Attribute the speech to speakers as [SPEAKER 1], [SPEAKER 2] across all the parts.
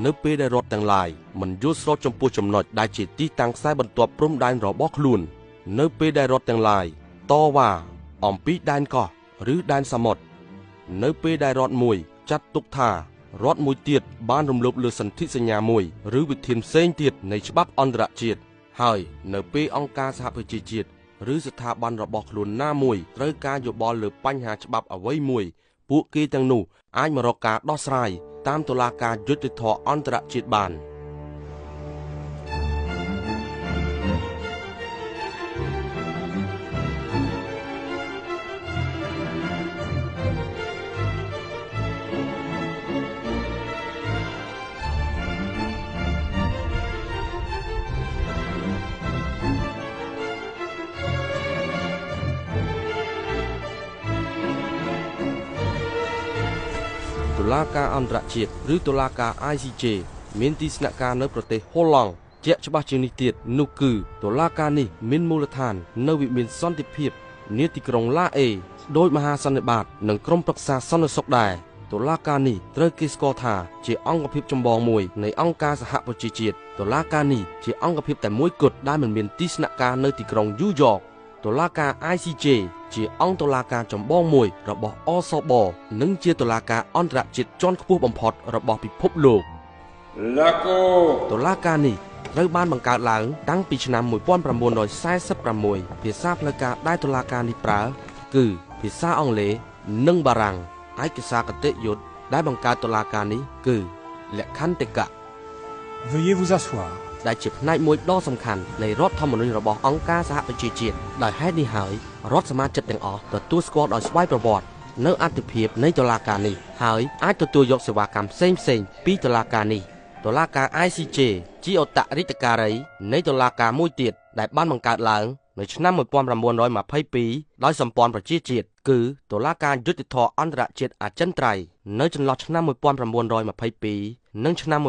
[SPEAKER 1] នៅពេលដែលរដ្ឋទាំងឡាយមិនយល់ស្របចំពោះចំណុចដែលជាទីតាំងខ្សែបន្ទាត់ព្រំដែនរបស់ខ្លួននៅពេលដែលរដ្ឋទាំងឡាយតវ៉ាអំពីដែនកោះឬដែនសមុទ្រនៅពេលដែលរដ្ឋមួយចាត់ទុកថារដ្ឋមួយទៀតបានរំលោភលើសន្ធិសញ្ញាមួយឬវិធានផ្សេងទៀតនៃច្បាប់អន្តរជាតិហើយនៅពេលអង្គការសហប្រជាជាតិឬស្ថាប័នរបស់ខ្លួនណាមួយត្រូវការយោបល់លើបញ្ហាច្បាប់អ្វីមួយពួកគេទាំងនោះអាចមករកការដោះស្រាយតាមតុលាការយុត្តិធម៌អន្តរជាតិបាន តុលាការអន្តរជាតិឬតុលាការ ICJ មានទីស្នាក់ការនៅប្រទេសហូឡង់ជាក់ច្បាស់ជាងនេះទៀតនោះគឺតុលាការនេះមានមូលដ្ឋាននៅវិមានសន្តិភាពនាទីក្រុងឡាអេដោយមហាសន្និបាតនិងក្រុមប្រឹក្សាសន្តិសុខដែរតុលាការនេះត្រូវគេស្គាល់ថាជាអង្គភាពចម្បងមួយនៃអង្គការសហប្រជាជាតិតុលាការនេះជាអង្គភាពតែមួយគត់ដែលមិនមានទីស្នាក់ការនៅទីក្រុងយូយ៉កតុលាការ ICJ ជាអង្គតុលាការចម្បងមួយរបស់អសបនិងជាតុលាការអន្តរជាតិជាន់ខ្ពស់បំផុតរបស់ពិភពលោកតុលាការនេះត្រូវបានបង្កើតឡើងតាំងពីឆ្នាំ1946ភាសាផ្លូវការដែលតុលាការនេះប្រើគឺភាសាអង់គ្លេសនិងបារាំងឯកសារគតិយុត្តដែលបង្កើតតុលាការនេះគឺលក្ខន្តិកៈ
[SPEAKER 2] Veuillez vous asseoir
[SPEAKER 1] ដែលជាផ្នែកមួយដ៏សំខាន់នៃរដ្ឋធម្មនុញ្ញរបស់អង្គការសហប្រជាជាតិដោយហេតុនេះហើយរដ្ឋសមាជិកទាំងអស់ទទួលស្គាល់ដោយស្វ័យប្រវត្តិនៅអត្ថិភាពនៃតុលាការនេះហើយអាចទទួលយកសេវាកម្មផ្សេងៗពីតុលាការនេះតុលាការ ICJ ជាអត្តរិទ្ធការីនៃតុលាការមួយទៀតដែលបានបង្កើតឡើងនៅឆ្នាំ1922ដោយសម្ព័ន្ធប្រជាជាតិគឺតុលាការយុត្តិធម៌អន្តរជាតិអចិន្ត្រៃយ៍នៅចន្លោះឆ្នាំ1922និងឆ្នាំ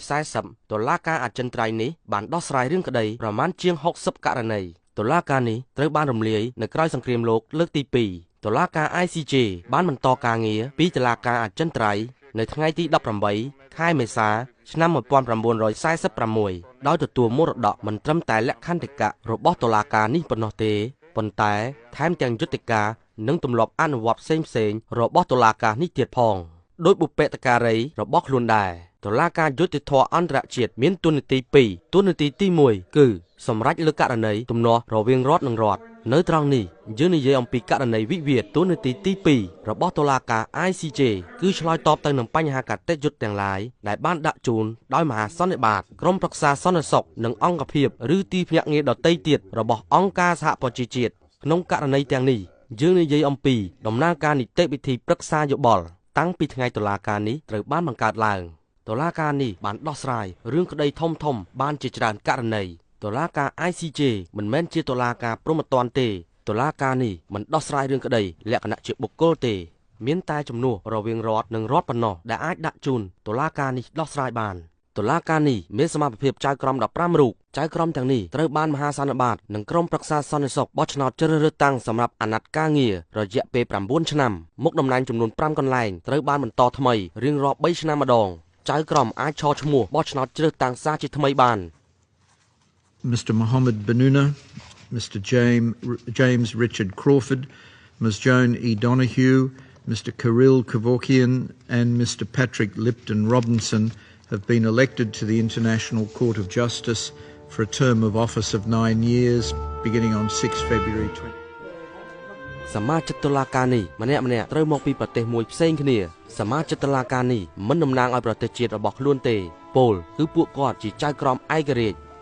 [SPEAKER 1] 1940តុលាការអចិន្ត្រៃយ៍នេះបានដោះស្រាយរឿងក្តីប្រមាណជាង60ករណីតុលាការនេះត្រូវបានរំលាយនៅក្រោយសង្គ្រាមលោកលើកទី2តុលាការ ICJ បានបន្តការងារពីតុលាការអចិន្ត្រៃយ៍នៅថ្ងៃទី18ខែមេសាឆ្នាំ1946ដោយទទួលមរតកមិនត្រឹមតែលក្ខន្តិកៈរបស់តុលាការនេះប៉ុណ្ណោះទេប៉ុន្តែថែមទាំងយុត្តិការនិងទម្លាប់អនុវត្តផ្សេងៗរបស់តុលាការនេះទៀតផងដោយបុព្វការីរបស់ខ្លួនដែរតុលាការយុត្តិធម៌អន្តរជាតិមានតួនាទី2តួនាទីទី1គឺសម្រេចលើករណីទំនាស់រវាងរដ្ឋនិងរដ្ឋនៅត្រង់នេះយើងនិយាយអំពីករណីវិវាទតួនាទីទី2របស់តុលាការ ICJ គឺឆ្លើយតបទៅនឹងបញ្ហាកតេយុត្តទាំងឡាយដែលបានដាក់ជូនដោយមហាសន្និបាតក្រុមប្រឹក្សាសន្តិសុខនិងអង្គភាពឬទីភ្នាក់ងារដទៃទៀតរបស់អង្គការសហប្រជាជាតិក្នុងករណីទាំងនេះយើងនិយាយអំពីដំណើរការនីតិវិធីប្រឹក្សាយោបល់តាំងពីថ្ងៃតុលាការនេះត្រូវបានបង្កើតឡើងតុលាការនេះបានដោះស្រាយរឿងក្តីធំៗបានជាច្រើនករណីតុលាការ ICJ មិនមែនជាតុលាការព្រហ្មទណ្ឌទេតុលាការនេះមិនដោះស្រាយរឿងក្តីលក្ខណៈជាបុគ្គលទេមានតែជំនួសរវាងរដ្ឋនិងរដ្ឋប៉ុណ្ណោះដែលអាចដាក់ជូនតុលាការនេះដោះស្រាយបានតុលាការនេះមានសមាជិកចៅក្រម15រូបចៅក្រមទាំងនេះត្រូវបានមហាសន្និបាតនិងក្រុមប្រឹក្សាសន្តិសុខបោះឆ្នោតជ្រើសរើសតាំងសម្រាប់អាណត្តិការងាររយៈពេល9ឆ្នាំមុខតំណែងចំនួន5កន្លែងត្រូវបានបន្តថ្មីរៀងរាល់3ឆ្នាំម្ដងចៅក្រមអាចឈរឈ្មោះបោះឆ្នោតជ្រើសតាំងសាជាថ្មីបាន
[SPEAKER 3] Mr. Mohammed Benuna, Mr. James Richard Crawford, Ms. Joan E. Donoghue, Mr. Kirill Kevorkian and Mr. Patrick Lipton Robinson have been elected to the International Court of Justice for a term of office of 9 years beginning on 6 February 20.
[SPEAKER 1] សមាជិកតុលាការនេះម្នាក់ៗត្រូវមកពីប្រទេសមួយផ្សេងគ្នាសមាជិកតុលាការនេះមិនតំណាងឲ្យប្រទេសជាតិរបស់ខ្លួនទេពោលគឺពួកគាត់ជាចៅក្រមឯករាជ្យ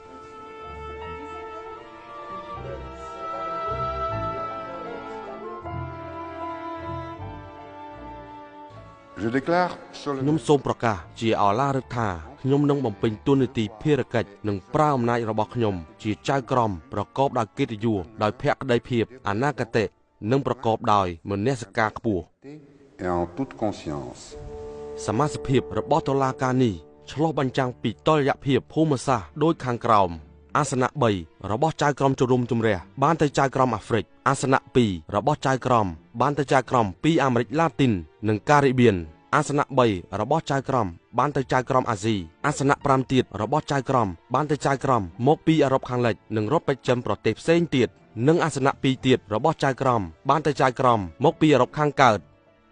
[SPEAKER 1] ខ្ញុំសូមប្រកាសជាឱឡារិកថាខ្ញុំនឹងបំពេញតួនាទីភារកិច្ចនិងប្រើអំណាចរបស់ខ្ញុំជាចៅក្រមប្រកបដោយកិត្តិយសដោយភក្តីភាពអនាគតនិងប្រកបដោយមនសិការខ្ពស់សមាជិកភាពរបស់តុលាការនេះឆ្លុះបញ្ចាំងពីតុល្យភាពភូមិសាស្ត្រដូចខាងក្រោមអាសនៈ3របស់ចៅក្រមជរុំជម្រះបានទៅចៅក្រមអាហ្វ្រិកអាសនៈ2របស់ចៅក្រមបានទៅចៅក្រមពីអាមេរិកឡាទីននិងការីបៀនអាសនៈ3របស់ចៅក្រម បានទៅចៅក្រមអាស៊ីអាសនៈ5ទៀតរបស់ចៅក្រមបានទៅចៅក្រមមកពីអឺរ៉ុបខាងលិចនិងរដ្ឋបច្ចិមប្រទេសផ្សេងទៀតនិងអាសនៈ2ទៀតរបស់ចៅក្រមបានទៅចៅក្រមមកពីអឺរ៉ុបខាងកើត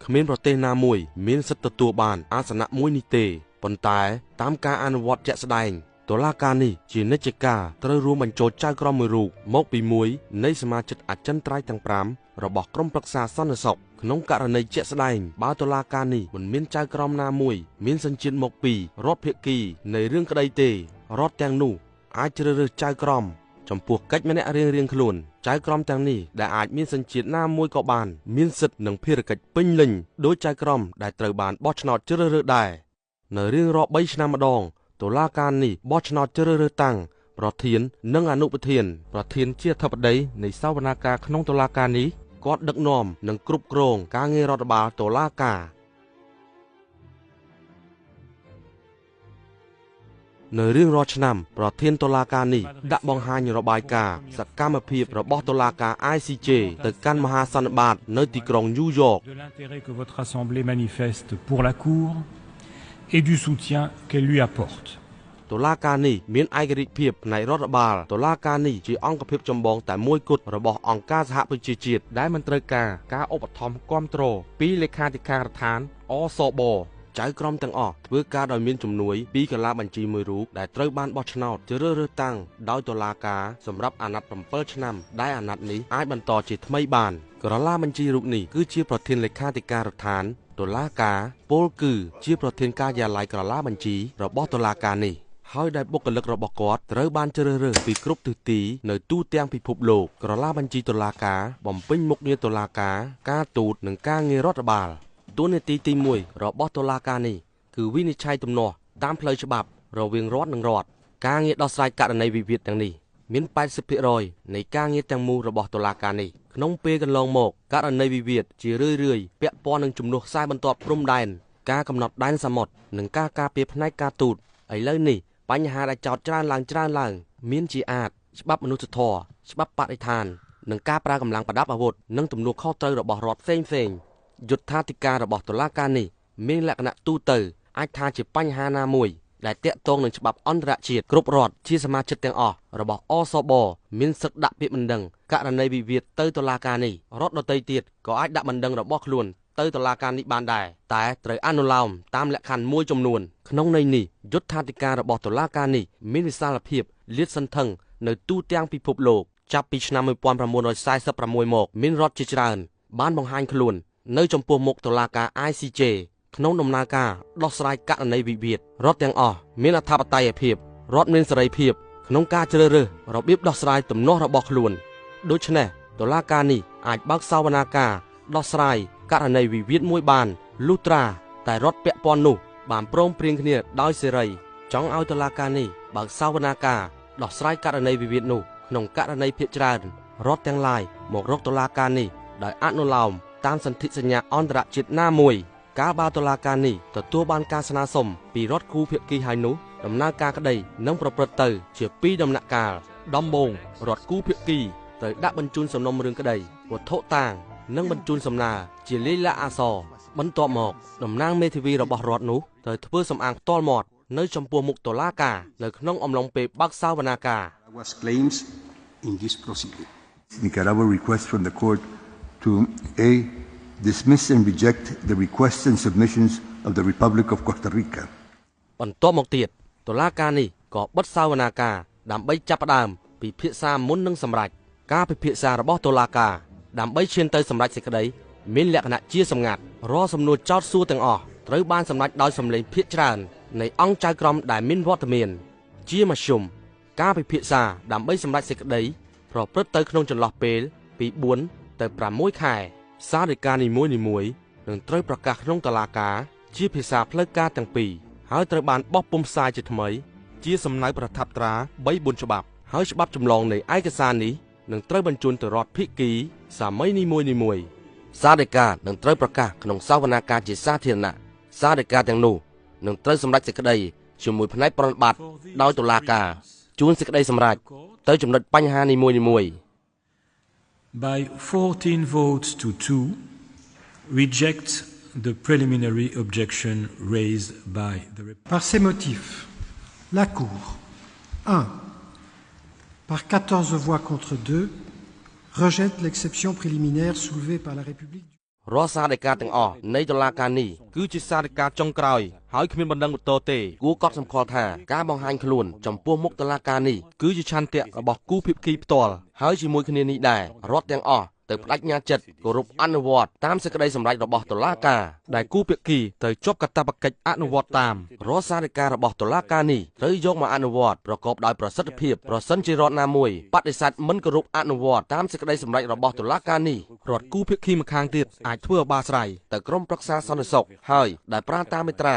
[SPEAKER 1] គ្មានប្រទេសណាមួយមានសិទ្ធិទទួលបានអាសនៈមួយនេះទេប៉ុន្តែតាមការអនុវត្តជាក់ស្ដែងតុលាការនេះជានិច្ចការត្រូវរួមបញ្ចូលចៅក្រមមួយរូបមកពីមួយនៃសមាជិកអចិន្ត្រៃយ៍ទាំង5របស់ក្រុមប្រឹក្សាសន្តិសុខក្នុងករណីជាក់ស្ដែងបើតុលាការនេះមិនមានចៅក្រមណាមួយមានសញ្ជាតិមកពីរដ្ឋភាគីនៃរឿងក្តីទេរដ្ឋទាំងនោះអាចជ្រើសរើសចៅក្រមចំពោះកិច្ចម្នាក់រៀងៗខ្លួនចៅក្រមទាំងនេះដែលអាចមានសញ្ជាតិណាមួយក៏បានមានសិទ្ធិនិងភារកិច្ចពេញលេញដោយចៅក្រមដែលត្រូវបានបោះឆ្នោតជ្រើសរើសដែរនៅរៀងរាល់3ឆ្នាំម្ដងតុលាការនេះបោះឆ្នោតជ្រើសរើសតាំងប្រធាននិងអនុប្រធានប្រធានជាអធិបតីនៃសវនាការក្នុងតុលាការនេះគាត់ដឹកនាំនិងគ្រប់គ្រងការងាររដ្ឋបាលតុលាការនៅរៀងរាល់ឆ្នាំប្រធានតុលាការនេះដាក់បង្ហាញរបាយការណ៍សកម្មភាពរបស់តុលាការ ICJ ទៅកាន់មហាសន្និបាតនៅទីក្រុងញូវយ៉ក
[SPEAKER 2] De l'intérêt que votre assemblée manifeste pour la Cour et du soutien qu'elle lui apporte.
[SPEAKER 1] តុលាការនេះមានឯករាជ្យភាពផ្នែករដ្ឋបាលតុលាការនេះជាអង្គភាពចម្បងតែមួយគត់របស់អង្គការសហប្រជាជាតិដែលមិនត្រូវការឧបត្ថម្ភគាំទ្រពីលេខាធិការដ្ឋានអសបចៅក្រមទាំងអស់ធ្វើការដោយមានជំនួយពីកាលាបញ្ជីមួយរូបដែលត្រូវបានបោះឆ្នោតជ្រើសរើសតាំងដោយតុលាការសម្រាប់អាណត្តិ7ឆ្នាំដែលអាណត្តិនេះអាចបន្តជាថ្មីបានកាលាបញ្ជីរូបនេះគឺជាប្រធានលេខាធិការដ្ឋានតុលាការពលគឺជាប្រធានការិយាល័យកាលាបញ្ជីរបស់តុលាការនេះហើយដែលបុគ្គលិករបស់គាត់ត្រូវបានជ្រើសរើសពីគ្រប់ទិសទីនៅទូទាំងពិភពលោកក្រឡាបញ្ជីតុលាការបំពេញមុខងារតុលាការការទូតនិងការងាររដ្ឋបាលតួនាទីទី1របស់តុលាការនេះគឺវិនិច្ឆ័យទំនាស់តាមផ្លូវច្បាប់រវាងរដ្ឋនិងរដ្ឋការងារដោះស្រាយករណីវិវាទទាំងនេះមាន 80% នៃការងារទាំងមូលរបស់តុលាការនេះក្នុងពេលកន្លងមកករណីវិវាទជារឿយៗពាក់ព័ន្ធនឹងជំនួសខ្សែបន្ទាត់ព្រំដែនការកំណត់ដែនសមុទ្រនិងការការពារផ្នែកការទូតឥឡូវនេះបញ្ហាដែលចោទច្រើនឡើងមានជាអាចច្បាប់មនុស្សធម៌ច្បាប់បរិស្ថាននិងការប្រើកម្លាំងប្រដាប់អាវុធនិងទំនួលខុសត្រូវរបស់រដ្ឋផ្សេងយុទ្ធាធិការរបស់តុលាការនេះមានលក្ខណៈទូទៅអាចថាជាបញ្ហាណាមួយដែលតាក់ទងនឹងច្បាប់អន្តរជាតិគ្រប់រដ្ឋជាសមាជិកទាំងអស់របស់អសបមានសិទ្ធិដាក់ពាក្យបណ្ដឹងករណីវិវាទទៅតុលាការនេះរដ្ឋដទៃទៀតក៏អាចដាក់បណ្ដឹងរបស់ខ្លួនទៅតុលាការនេះបានដែរតែត្រូវអនុលោមតាមលក្ខខណ្ឌមួយចំនួនក្នុងន័យនេះយុទ្ធាធិការរបស់តុលាការនេះមានវិសាលភាពលាតសន្ធឹងនៅទូទាំងពិភពលោកចាប់ពីឆ្នាំ1946មកមានរដ្ឋជាច្រើនបានបង្ហាញខ្លួននៅចំពោះមុខតុលាការ ICJ ក្នុងដំណើរការដោះស្រាយករណីវិវាទរដ្ឋទាំងអស់មានអធិបតេយ្យភាពរដ្ឋមានសេរីភាពក្នុងការជ្រើសរើសរបៀបដោះស្រាយទំនាស់របស់ខ្លួនដូច្នេះតុលាការនេះអាចបើកសវនាការដោះស្រាយករណីវិវាទមួយបានលុះត្រាតែរដ្ឋពាក់ព័ន្ធនោះបានព្រមព្រៀងគ្នាដោយសេរីចង់ឲ្យតុលាការនេះបើកសវនាការដោះស្រាយករណីវិវាទនោះក្នុងករណីភាគច្រើនរដ្ឋទាំងឡាយមករកតុលាការនេះដោយអនុលោមតាមសន្ធិសញ្ញាអន្តរជាតិណាមួយកាលបើតុលាការនេះទទួលបានការស្នើសុំពីរដ្ឋគូភាគីហើយនោះដំណើរការក្តីនឹងប្រព្រឹត្តទៅជា2ដំណាក់កាលដំបូងរដ្ឋគូភាគីត្រូវដាក់បញ្ជូនសំណុំរឿងក្តីវត្ថុតាងនិងបញ្ជូនសំណើជាលាយលក្ខណ៍អក្សរបន្ទាប់មកតំណាងមេធាវីរបស់រដ្ឋនោះត្រូវធ្វើសំអាងផ្ទាល់មាត់នៅចំពោះមុខតុលាការនៅក្នុងអំឡុងពេលបើកសវនាការ
[SPEAKER 4] claims in this proceeding. Nicaragua requests from the court to A. dismiss and reject the requests and submissions of the Republic of Costa Rica.
[SPEAKER 1] បន្ទាប់មកទៀតតុលាការនេះក៏បិទសវនាការដើម្បីចាប់ផ្ដើមពិភាក្សាមុននឹងសម្រេចការពិភាក្សារបស់តុលាការដើម្បីឈានទៅសម្រេចសេចក្តីមានលក្ខណៈជាសម្ងាត់រាល់សំណួរចោទសួរទាំងអស់ត្រូវបានសម្រេចដោយសម្លេងភាគច្រើននៃអង្គចៅក្រមដែលមានវត្តមានជាមធ្យមការពិភាក្សាដើម្បីសម្រេចសេចក្តីប្រព្រឹត្តទៅក្នុងចន្លោះពេលពី4ទៅ6ខែសារដីកានីមួយៗនឹងត្រូវប្រកាសក្នុងតុលាការជាភាសាផ្លូវការទាំងពីរហើយត្រូវបានបោះពុម្ពផ្សាយជាថ្មីជាសំណៅប្រថាប់ត្រា 3-4 ច្បាប់ហើយច្បាប់ចម្លងនៃឯកសារនេះនឹងត្រូវបញ្ជូនទៅរដ្ឋភាគីសាមីនីមួយៗសារដីកានឹងត្រូវប្រកាសក្នុងសវនាការជាសាធារណៈសារដីកាទាំងនោះនឹងត្រូវសម្រេចសេចក្តីជាមួយផ្នែកប្រណិប័តដោយតុលាការជួនសេចក្តីសម្រេចទៅចំណុចបញ្ហានីមួយៗ
[SPEAKER 2] By 14 votes to 2 reject the preliminary objection raised by the
[SPEAKER 5] Par ces motifs, la Cour 1. Par 14 voix contre 2, rejette l'exception préliminaire soulevée par la République.
[SPEAKER 1] រាល់សារដីកាទាំងអស់នៃតុលាការនេះគឺជាសារដីកាចុងក្រោយហើយគ្មានបណ្ដឹងបន្តទេគួរកត់សម្គាល់ថាការបង្ហាញខ្លួនចំពោះមុខតុលាការនេះគឺជាឆន្ទៈរបស់គូភាគីផ្ទាល់ហើយជាមួយគ្នានេះដែររដ្ឋទាំងអស់ទៅបដិញ្ញាចិត្តគោរពអនុវត្តតាមសេចក្តីសម្រេចរបស់តុលាការដែលគូភាគីត្រូវជាប់កាតព្វកិច្ចអនុវត្តតាមរាល់សារដីការបស់តុលាការនេះត្រូវយកមកអនុវត្តប្រកបដោយប្រសិទ្ធភាពប្រសិនជារដ្ឋណាមួយបដិសេធមិនគោរពអនុវត្តតាមសេចក្តីសម្រេចរបស់តុលាការនេះរដ្ឋគូភាគីម្ខាងទៀតអាចធ្វើអបាស្រ័យទៅក្រុមប្រឹក្សាសន្តិសុខហើយដែលប្រាតាមមាត្រា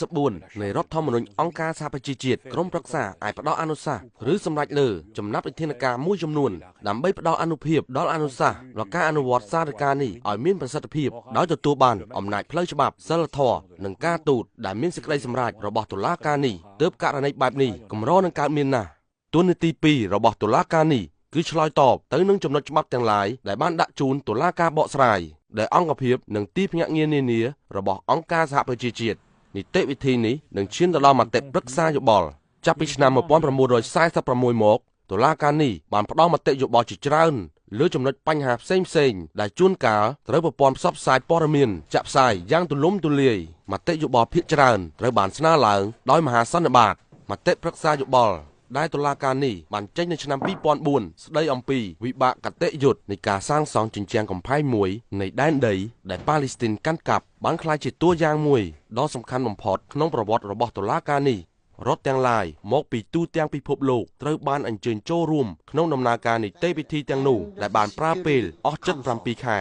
[SPEAKER 1] 94នៃរដ្ឋធម្មនុញ្ញអង្គការសហប្រជាជាតិក្រុមប្រឹក្សាអាចផ្ដល់អនុសាសន៍ឬសម្រេចលើចំណាត់វិធានការមួយចំនួនដើម្បីផ្ដល់អនុភាពដល់អនុសាសន៍ដល់ការអនុវត្តសារដីកានេះឲ្យមានប្រសិទ្ធភាពដោយទទួលបានអំណាចផ្លូវច្បាប់សិលធម៌និងការទូតដែលមានសេចក្តីសម្រេចរបស់តុលាការនេះទើបករណីបែបនេះកម្រនឹងកើតមានណាស់ទូនីតិ2របស់តុលាការនេះគឺឆ្លើយតបទៅនឹងចំណុចច្បាប់ទាំងឡាយដែលបានដាក់ជូនតុលាការបកស្រាយដែលអង្គភាពនិងទីភ្នាក់ងារនានារបស់អង្គការសហប្រជាជាតិនីតិវិធីនេះនឹងឈានទៅដល់មតិប្រឹក្សាយោបល់ចាប់ពីឆ្នាំ1946មកតុលាការនេះបានផ្ដល់មតិយោបល់ជាច្រើនលើចំណុចបញ្ហាផ្សេងៗដែលជួនកាលត្រូវប្រព័ន្ធផ្សព្វផ្សាយព័ត៌មានចាក់ផ្សាយយ៉ាងទូលំទូលាយមតិយោបល់ភាគច្រើនត្រូវបានស្នើឡើងដោយមហាសន្និបាតមតិប្រឹក្សាយោបល់ដែលតុលាការនេះបានចេញនៅឆ្នាំ2004ស្ដីអំពីវិបាកកតេយុទ្ធនៃការសាងសង់ជញ្ជាំងកំផែងមួយនៃដែនដីដែលប៉ាឡេស្ទីនកាន់កាប់បានក្លាយជាតួយ៉ាងមួយដ៏សំខាន់បំផុតក្នុងប្រវត្តិរបស់តុលាការនេះរដ្ឋទាំងឡាយមកពីទូទាំងពិភពលោកត្រូវបានអញ្ជើញចូលរួមក្នុងដំណើរការនីតិវិធីទាំងនោះដែលបានប្រើពេលអស់77ខែ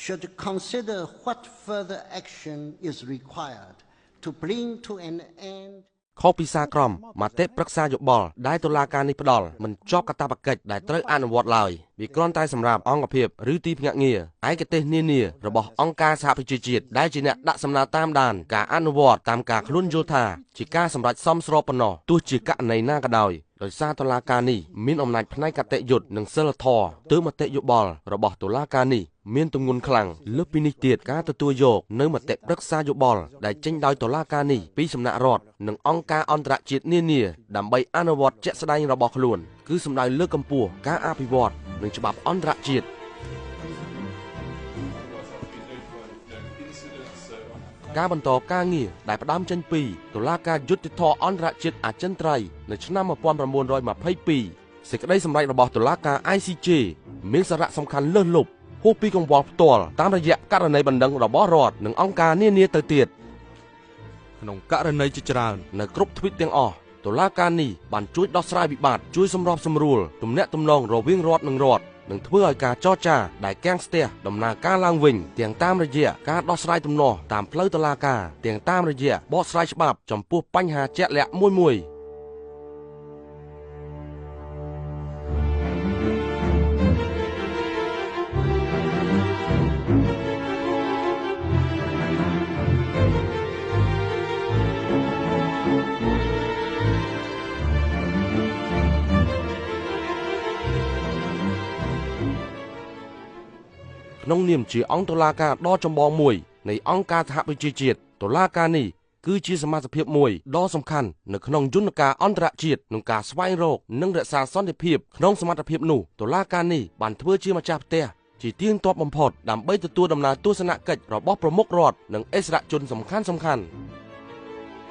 [SPEAKER 6] should consider what further action is required to bring to an end
[SPEAKER 1] ខុសពីសារក្រមមតិប្រឹក្សាយោបល់ដែលតុលាការនេះផ្ដល់មិនជាប់កាតព្វកិច្ចដែលត្រូវអនុវត្តឡើយវាគ្រាន់តែសម្រាប់អង្គភាពឬទីភ្នាក់ងារឯកទេសនានារបស់អង្គការសហប្រជាជាតិដែលជាអ្នកដាក់សំណើតាមដានការអនុវត្តតាមការខ្លួនយល់ថាជាការសម្រេចសមស្របប៉ុណ្ណោះទោះជាករណីណាក៏ដោយដោយសារតុលាការនេះមានអំណាចផ្នែកកតេយុត្តនិងសិលធម៌ទើបមតិយោបល់របស់តុលាការនេះមានទម្ងន់ខ្លាំងលើសពីនេះទៀតការទទួលយកនៅមតិប្រឹក្សាយោបល់ដែលចេញដោយតុលាការនេះពីសំណាក់រដ្ឋនិងអង្គការអន្តរជាតិនានាដើម្បីអនុវត្តជាក់ស្ដែងរបស់ខ្លួនគឺសំដៅលើកកម្ពស់ការអភិវឌ្ឍនិងច្បាប់អន្តរជាតិការបន្តការងារដែលផ្ដើមចេញពីតុលាការយុត្តិធម៌អន្តរជាតិអចិន្ត្រៃយ៍នៅឆ្នាំ1922សេចក្តីសម្រេចរបស់តុលាការ ICJ មានសារៈសំខាន់លើសលប់ហួសពីកង្វល់ផ្ទាល់តាមរយៈករណីបណ្ដឹងរបស់រដ្ឋនិងអង្គការនានាទៅទៀតក្នុងករណីជាច្រើននៅគ្រប់ទ្វីបទាំងអស់តុលាការនេះបានជួយដោះស្រាយវិបត្តិជួយសម្របសម្រួលទំនាក់ទំនងរវាងរដ្ឋនិងរដ្ឋនឹងធ្វើឲ្យការចរចាដែលគាំងស្ទះដំណើរការឡើងវិញទាំងតាមរយៈការដោះស្រាយទំនាស់តាមផ្លូវតុលាការទាំងតាមរយៈបកស្រាយច្បាប់ចំពោះបញ្ហាជាក់លាក់មួយៗក្នុងនាមជាអង្គតុលាការដ៏ចម្បងមួយនៃអង្គការសហប្រជាជាតិតុលាការនេះគឺជាសមាជិកមួយដ៏សំខាន់នៅក្នុងយន្តការអន្តរជាតិក្នុងការស្វែងរកនិងរក្សាសន្តិភាពក្នុងសមត្ថភាពនោះតុលាការនេះបានធ្វើជាម្ចាស់ផ្ទះជាទៀងទាត់បំផុតដើម្បីទទួលដំណើរទស្សនកិច្ចរបស់ប្រមុខរដ្ឋនិងអិសរាជជនសំខាន់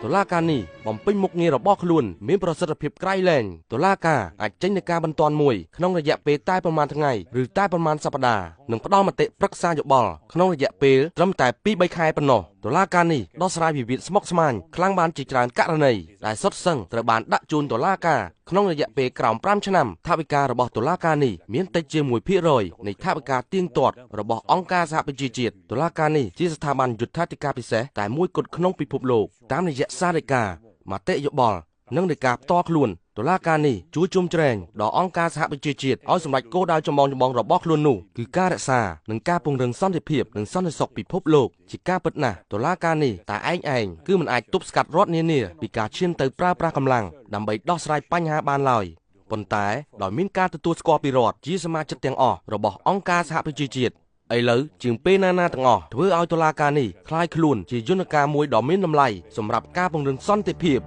[SPEAKER 1] តុលាការនេះបំពេញមុខងាររបស់ខ្លួនមានប្រសិទ្ធភាពក្រៃលែងតុលាការអាចចេញនូវការបន្ទាន់មួយក្នុងរយៈពេលតែប្រមាណថ្ងៃឬតែប្រមាណសប្តាហ៍និងផ្ដល់មតិប្រឹក្សាយោបល់ក្នុងរយៈពេលត្រឹមតែ 2-3 ខែប៉ុណ្ណោះតុលាការនេះដោះស្រាយវិវាទស្មុគស្មាញខ្លាំងបានជាច្រើនករណីដែលសុទ្ធសឹងត្រូវបានដាក់ជូនតុលាការក្នុងរយៈពេលក្រោម5ឆ្នាំថវិការបស់តុលាការនេះមានតិចជា 1% នៃថវិកាទៀងទាត់របស់អង្គការសហប្រជាជាតិតុលាការនេះជាស្ថាប័នយុត្ថាធិការពិសេសតែមួយគត់ក្នុងពិភពលោកតាមរយៈសារដីកាមតិយោបល់និងដីកាផ្ទាល់ខ្លួនតុលាការនេះជួយជុំជ្រែងដល់អង្គការសហប្រជាជាតិឲ្យសម្រេចគោលដៅចម្បងរបស់ខ្លួននោះគឺការរក្សានិងការពង្រឹងសន្តិភាពនិងសន្តិសុខពិភពលោកជាការពិតណាស់តុលាការនេះតែឯងគឺមិនអាចទប់ស្កាត់រដ្ឋនានាពីការឈានទៅប្រើប្រាស់កម្លាំងដើម្បីដោះស្រាយបញ្ហាបានឡើយប៉ុន្តែដោយមានការទទួលស្គាល់ពីរដ្ឋជាសមាជិកទាំងអស់របស់អង្គការសហប្រជាជាតិ ឥឡូវជាងពេលណាទាំងអស់ធ្វើឲ្យតុលាការនេះคล้ายខ្លួនជាយន្តការមួយដ៏មានតម្លៃសម្រាប់ការពង្រឹងសន្តិភាព